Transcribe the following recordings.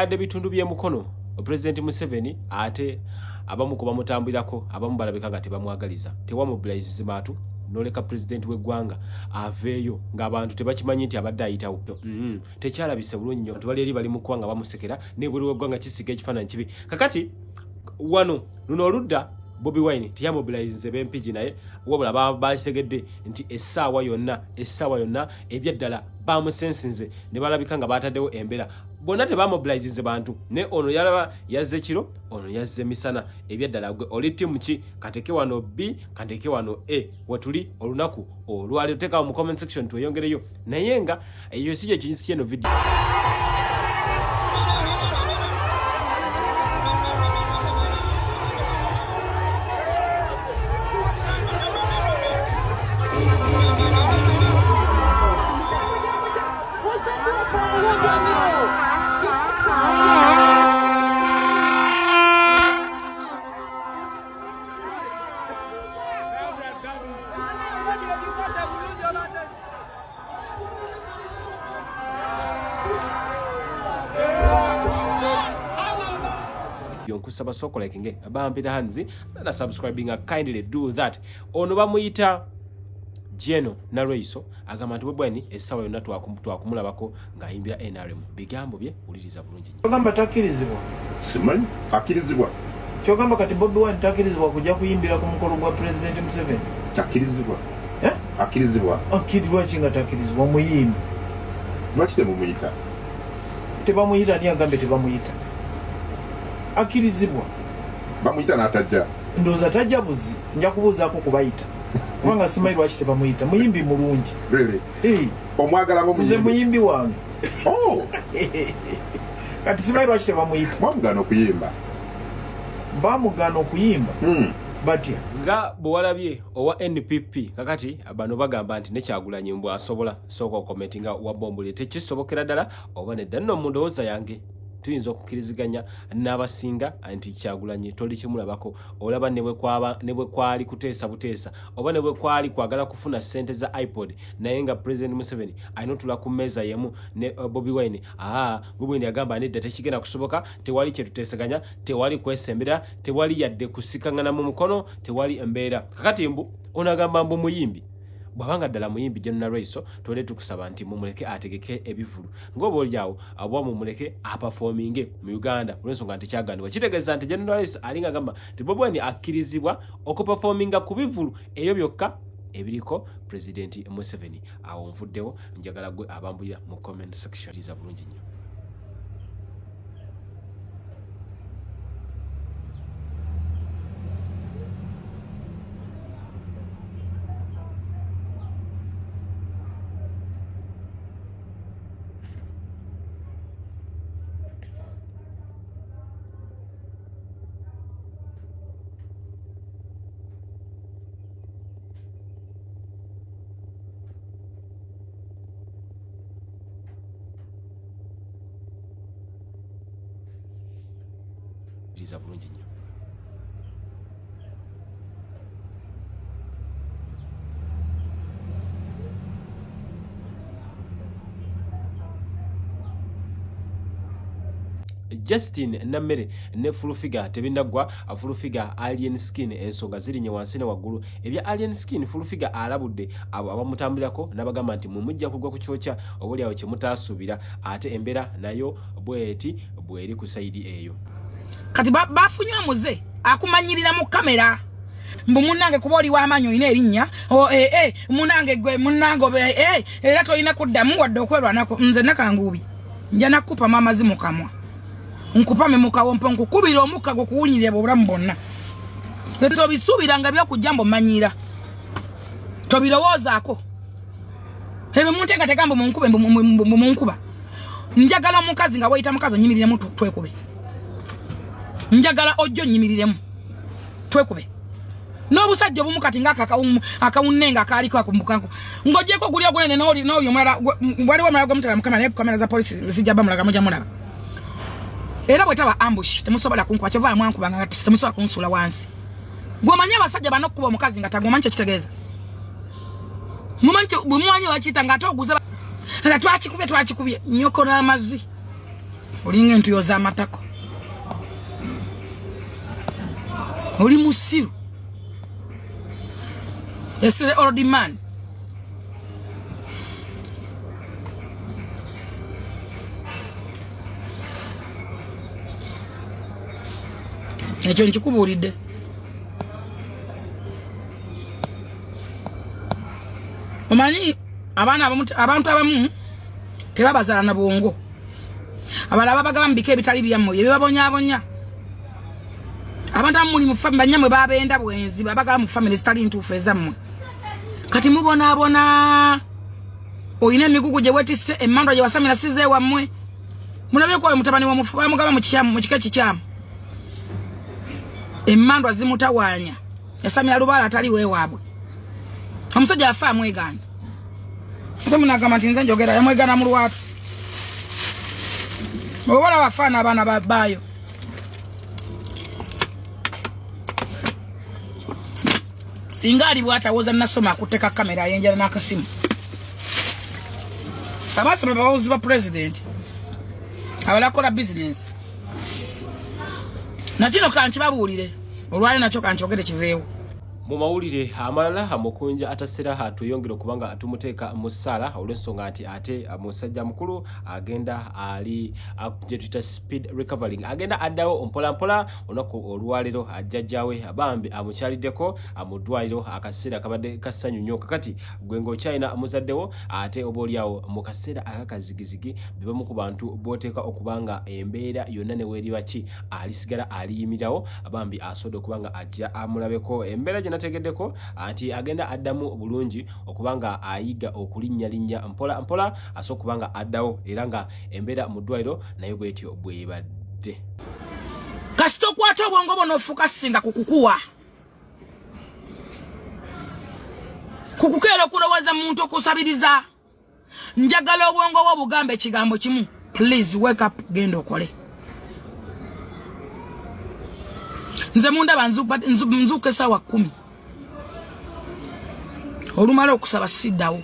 yadde bitundu bye mukono President Museveni ate abamu kuba mutambulirako abamu balabika nga tebamwagaliza tewamobilize bantu noleka president w'eggwanga aveeyo ng'abantu tebakimanyi nti abadde ayitawo tekyalabise bulungi nnyo tubali eri bali mu ggwanga bamusekera n'ebweru w'eggwanga kisiga ekifaananyi kibi kakati wano luno oludda Bobi Wine tiyamobilize b'empigi naye wabula bakitegedde nti essaawa yonna ebyaddala bamusensinze ne balabika nga bataddewo embeera bonna tebamobilize bantu ne ono yalaba yazze kiro ono yazze misana ebyaddala gwe oli timu ki kateke wano B kateke wano A wetuli olunaku olwali teka mu comment section tweyongereyo naye nga eyo sije kinsi eno video kusaba soko like nge abampita hanzi na subscribing kindly do that ono bamuyita Jeno na Reiso agamba nti bwani esawa yonna twakumulabako ngaayimbira NRM bigambo bye uliriza bulungi ogamba takirizibwa simanyi akirizibwa kyogamba kati Bobi Wine takirizibwa kujja kuyimbira ku mukolo gwa President Museveni takirizibwa akirizibwa akirizibwa kinga takirizibwa muyimbi lwaki temumuyita tebamuyita ni agambe tebamuyita akirizibwa bamuyita n'atajja ndoza tajja buzi nja kubuuzaako kubayita kubanga simanyi lwaki tebamuyita muyimbi mulungi omwagala ngo nze muyimbi wange kati simanyi lwaki tebamuyita bamugana okuyimba batya nga bwalabye owa NPP kakati bano bagamba nti nekyagulanyi mbw asobola sooka okomenti nga wabombuli tekisobokera ddala oba nedda nno mu ndowooza yange tuyinza okukkiriziganya n'abasinga anti Kyagulanyi toli kimulabako olaba ne bwe kwali kuteesa buteesa oba ne bwe kwali kwagala kufuna ssente za iPod naye nga President Museveni ayinotula ku mmeeza yemu ne Bobi Wine Bobi Wine yagamba nedda tekigenda kusoboka tewali kyetuteesaganya tewali kwesembera tewali yadde kusikangana mu mukono tewali embeera kakati mbu onagamba mbu muyimbi bwabanga ddala muyimbi Jeno Reiso tole tukusaba nti mumuleke ategeke ebivulu ngoba olyawo abwa mumuleke aperforminge mu Uganda olwensonga nti kyagandibwa kitegeeza nti Jeno Reiso alinga gamba nti Bobi Wine akkirizibwa okuperforminga ku bivulu ebyo byokka ebiriko President Museveni awo nvuddewo njagala gwe abambulira mu comment section liza bulungi nnyo liza bulungi nnyo Justin Namere ne Fulufiga tebinagwa Fulufiga Alien Skin ensonga zirinye wansi ne waggulu ebya Alien Skin Fulufiga alabudde abo abamutambulako nabagamba nti mumujja kugwa ku kyocha obuli awo kyemutaasuubira ate embeera nayo bweti bweri ku saidi eyo kati bafunye muze akumanyirira mu kamera mbu munange kuba oli w'amanyi ina erinnya munange gwe munango era toyina kuddamu wadde okwerwanako nze nakanguubi nja nakupa mamazi mu kamwa nkupame mu kawompo nkukubira omukka gwo kuwunyirira obulamu bwonna tobisuubiranga byokujja mbomanyira tobirowoozaako ebyo munteekateeka mbu munkube munkuba njagala omukazi nga wayita mukazi onyimiriremu twekube njagala ojjo nyimiriremu twekube n'obusajja obumu kati nga akawunnenga akaaliko akumbukanko ng'ogyeko guli ogunene n'oli omulala waliwo omulala gw'omutala mukama naye kamera za polisi zijja bamulaga mujja mulaba era bwe taba ambush temusobola kunkuba kyova mwankubanga nga temusobola kunsuula wansi gw'omanyi abasajja bano okukuba omukazi nga tagomanyi kyekitegeeza bwe mumanyi wakiyita nga ate oguza nga twakikubye nyoko n'amazzi olinga entuyo z'amatako oli musiru esere old man ekyo nkikubuulidde omanyi abantu abamu tebabazaala na bwongo abalala bagamba bika ebitali byammwe ebibabonyabonya abantu abamu muli mu family banyamwe babenda bwenzi babagala mu family zitali ntuufu ezammwe kati mubonaabona oyina emigugu gye wetisse emmandwa gye wasamira size wammwe mulabe ko mutabani wa mufu bamugaba mu kika kikyamu emmandwa zimutawaanya yasamira lubaala atali weewaabwe omusajja afa amwegana ate munagamba nti nze njogera yamwegana mu lwatu obola bafaana abaana babaayo singa ali bwatawoza nasoma akuteka kamera ayenjala n'akasimu abasoma bawozi ba president abalakola business nakino kankibabuulire olwali nakyo kankyogere kiveewo mu mawulire amalala amukunja atasera hatuyongera kubanga atumuteeka mu ssala olw'ensonga nti ate musajja mukulu agenda ali jetita speed recovering agenda addawo mpolampola olunaku olwaliro ajjajjawe abambi amukyaliddeko amuddwaliro akaseera kabadde kasanyu nnyo kakati gwengo china amuzaddewo ate oboolyawo mu kaseera akakazigizigi bebamu ku bantu booteeka okubanga embeera yonna ne weeriba ki alisigala aliyimirawo abambi asobodde okubanga ajja amulabeko embeera nategeddeko anti agenda addamu bulungi okubanga ayiga okulinnya mpola mpola aso kubanga addawo era nga embeera mu ddwaliro naye bwetyo bwebadde kasita okwata obwongo bono ofuuka singa kukukuwa kukukeera okulowooza muntu okusabiriza njagala obwongo bwo bugambe ekigambo kimu please wake up genda okole nze mundaba nzuuka essaawa 10 olumala okusaba siddawo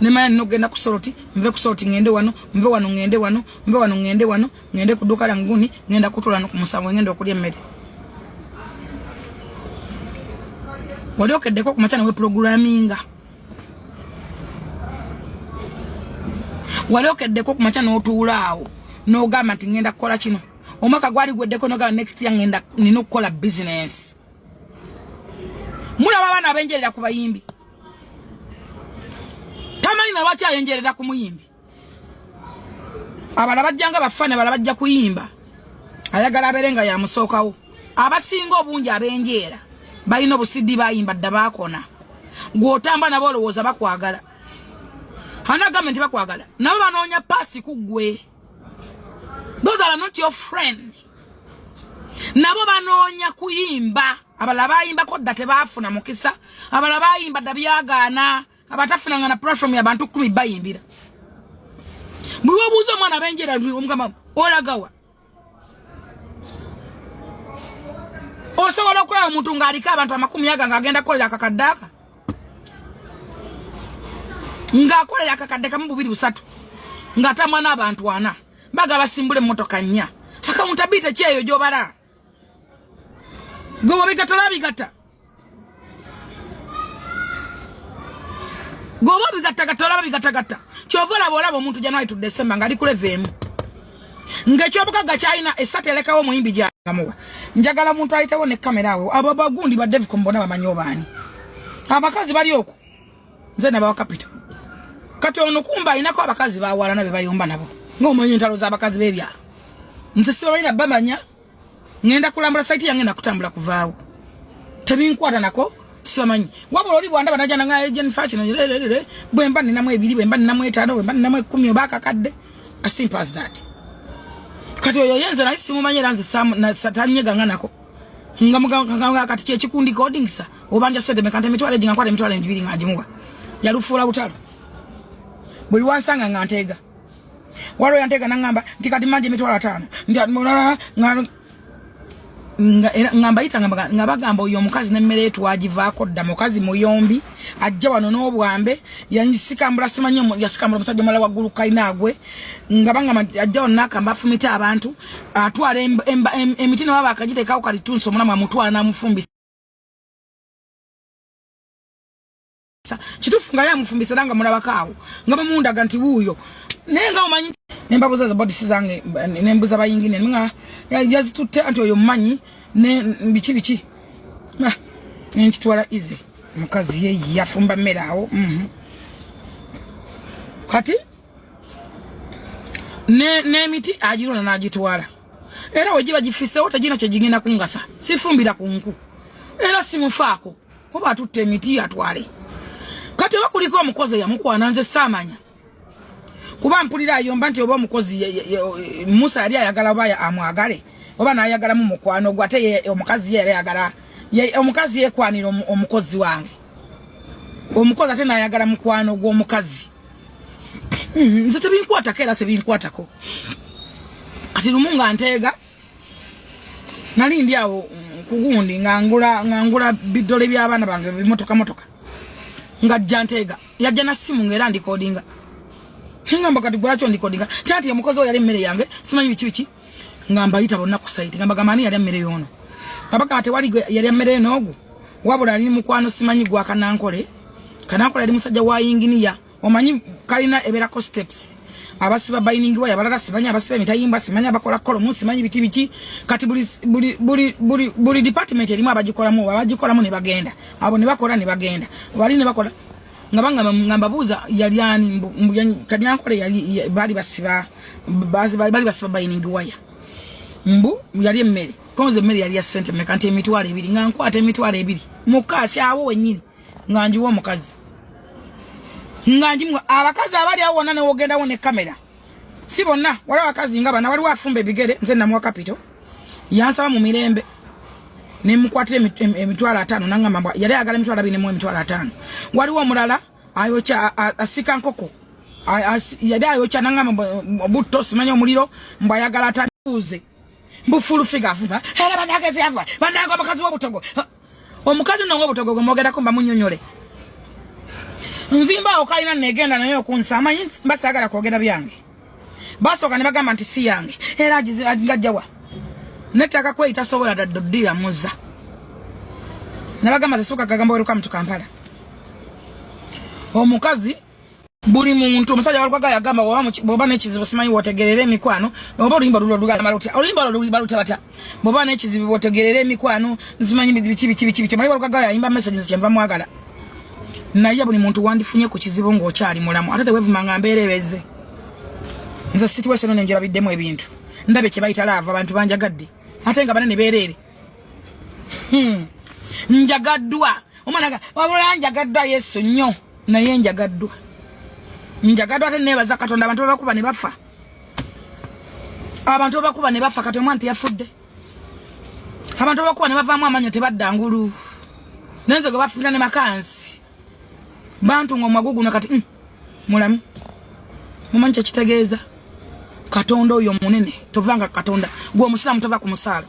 nemanya nogenda kusoroti nve kusoroti ngende wano nve wano ngende wano nve wano ngende wano ngende ku dduuka languni ngenda kutula no ku musango ngenda okulya emmere wali okeddeko ku makya newe programminga wali okeddeko ku makya n'otuulaawo n'ogamba nti ngenda kukola kino omwaka gwali gweddeko n'ogamba next year ngenda nina okukola business mulaba abaana abenjerera ku bayimbi tamanyi na lwaki ayenjerera ku muyimbi abala bajjanga bafane abala bajja kuyimba ayagala aberenga yamusookawo abasinga obungi abenjeera balina obusidi bayimba dda baakona gw'otamba nabo olowooza bakwagala anagamba nti bakwagala nabo banoonya paasi ku ggwe those are not your friend nabo banoonya kuyimba abala bayimbako dda tebaafuna mukisa abala bayimba dda byagaana abatafunanga na platform y'abantu 10 bayimbira bwe obuuza omwana abenjera omugamba olagawa osobola okulaba omuntu ng'aliko abantu 100 ng'agenda kukolera akakaddaaka ng'akolera akakadde kamu 2 3 ng'atamwa n'abantu 4 baga basimbule emmotoka 4 accountability kyeyo gy'obala goba bigata goba bigata kyovola bolaba omuntu January to December ngali ku level ng'ekyobukaga kyalina esatelekawo muyimbi gyamuwa njagala muntu ayitewo ne kamera awe abo bagundi ba David Kombona bamanyi obaani abakazi bali okwo nze nabawa capital kati ono kumba inako abakazi bawala nabe bayomba nabo ng'omanyi entalo z'abakazi b'ebyalo nze sibabalina bamanya ngenda kulambula site yange nakutambula kuvaawo tebinkwata nako sibamanyi wabula oli bwanda banaja nanga agent fashion bwemba ninamu 2 bwemba ninamu 5 bwemba ninamu 10 obakakadde as simple as that kati oyo yenze na isimu manyera nze na satanyega nganako nga kati kyekikundi codingsa obanja sede mekante mitwale jinga kwale mitwale 2 ngajimuwa yalufuula butalo buli wansanga ngantega walo yantega nangamba nti kati manje mitwala 5 ndi ngamba ita ngabagamba oyo omukazi n'emmere yetu agivaako dda mukazi muyombi ajja wano n'obwambe yanyisikambula simanyi yasikambula omusajja omulala waggulu kainaagwe ngabanga ajja wano n'akamba afumita abantu atwala emiti ne baba akagiteekawo kalitunsi omulamu amutwala n'amufumbisa kituufu nga yamufumbisa era nga mulabakaawo nga bamundaga nti wuuyo naye nga omanyi nembabuza zabodisi zange nembuza bayingine nga yazitutte anti oyo mmanyi ne biki nkitwala ize mukazi ye yafumba mmere awo kati n'emiti agirona n'agitwala era wegiba gifiseewo tegina kyegigenda kungasa sifumbira ku nku era simufaako oba atutte emiti atwale kati oba kuliko omukozi yamukwana nze saamanya kuba mpulira ayomba nti oba omukozi Musa yali ayagala oba amwagale oba n'ayagalamu mukwano gwe ate omukazi ye yali ayagala omukazi yekwanira omukozi wange omukozi ate n'ayagala mukwano gw'omukazi nze tebinkwatako era sebinkwatako kati lumu nga nteega nali ndi awo kugundi nga ngula bidole by'abaana bange bimotoka ngajja nteega yajja na simu ng'era ndikodinga ngamba kati gwakyo ndikodinga tanti omukozi oyo yali emmere yange simanyi biki ngamba yita bonna ku site ngamba gamani yali emmere yono kabaka ate wali yali emmere enogu wabula ali mukwano simanyi gwa kanankole yali musajja wa inginiya omanyi kalina eberako steps abasiba binding waya balala simanyi abasiba emitayimba simanyi abakola kolomu simanyi biki kati buli department erimu abagikolamu ne bagenda abo ne bakola ne bagenda wali ne bakola ngamba buuza yali ani kanyankole yali bali basiba binding waya mbu yali emmere konze emmere yali ya sente meka nti emitwalo 2 nga nkwata emitwalo 2 mukaasi awo wennyini nga njiwa omukazi nganjimu abakazi abali awo wonna ne wogendawo ne kamera si bonna wali abakazi nga bana waliwo afumba ebigere nze namuwa kapito yansaba mu mirembe ne mukwatira emitwalo 5 nangamba yali ayagala emitwalo 2 mu emitwalo 5 waliwo omulala ayokya asika nkoko yali ayokya nangamba butto simanyi omuliro mbu ayagala atabuuze mbufulu figa afumba era banagezi afa banago abakazi w'obutogo omukazi nongo obutogo gwe mwogerako mbamunnyonnyole nzimba okalina negenda nayo okunsa amanyi basagala kwogera byange basooka ne bagamba nti si yange era agajjawa nettaka kweyita sobola daddodira muzza ne bagamba zisuuka kagamba weruka mutu Kampala omukazi buli muntu omusajja walukwaga yagamba bwoba n'ekizibu simanyi wotegerera emikwano oba oluyimba lulugamba luti oluyimba lubaluta batya bwoba n'ekizibu wotegerera emikwano simanyi biki omanyi walukwaga yayimba messages kyenva mwagala naye buli muntu wandifunye ku kizibu ng'okyali mulamu ate tewevumanga mbeereweze nze situation eno njalabiddemu ebintu ndabe kye bayita laava abantu banjagadde ate nga banene beerere njagaddwa omwana wabula njagaddwa Yesu nnyo naye njagaddwa ate neebaza Katonda abantu babakuba ne bafa kati omwana teyafudde abantu babakuba ne bavaamu amanyo tebadda ngulu nenze gwe bafiira ne makansi bantu ng'omwagugu na kati mulamu mumanyi kyekitegeeza Katonda oyo munene tovanga Katonda gwe omusiraamu tova ku musaala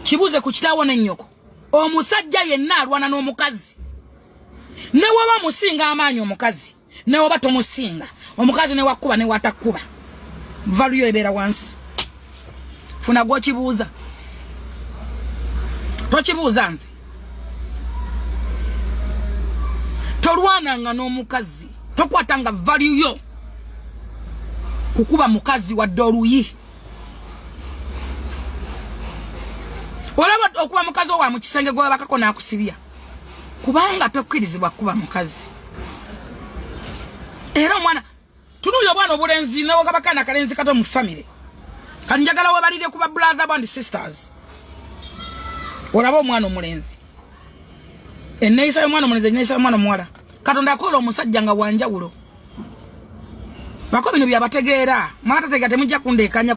kibuuze ku kitaawo n'ennyoko omusajja yenna alwana n'omukazi ne waba musinga amaanyi omukazi ne waba tomusinga omukazi ne wakuba ne watakuba valuyo ebeera wansi funa gwokibuuza tokibuuza nze tolwananga n'omukazi tokwatanga valuyo kukuba mukazi wadde oluyi olaba okuba mukazi owa mu kisenge gwe bakako n'akusibya kubanga tokkirizibwa kuba mukazi era omwana tunuulya obwana obulenzi n'okabakana akalenzi kato mu family kati njagala webalire kuba brother and sisters olaba omwana omulenzi enneeyisa y'omwana omulenzi enneeyisa y'omwana omuwala Katonda akola omusajja nga wanjawulo bako bino byabategeera mwatateega temujja kundeekanya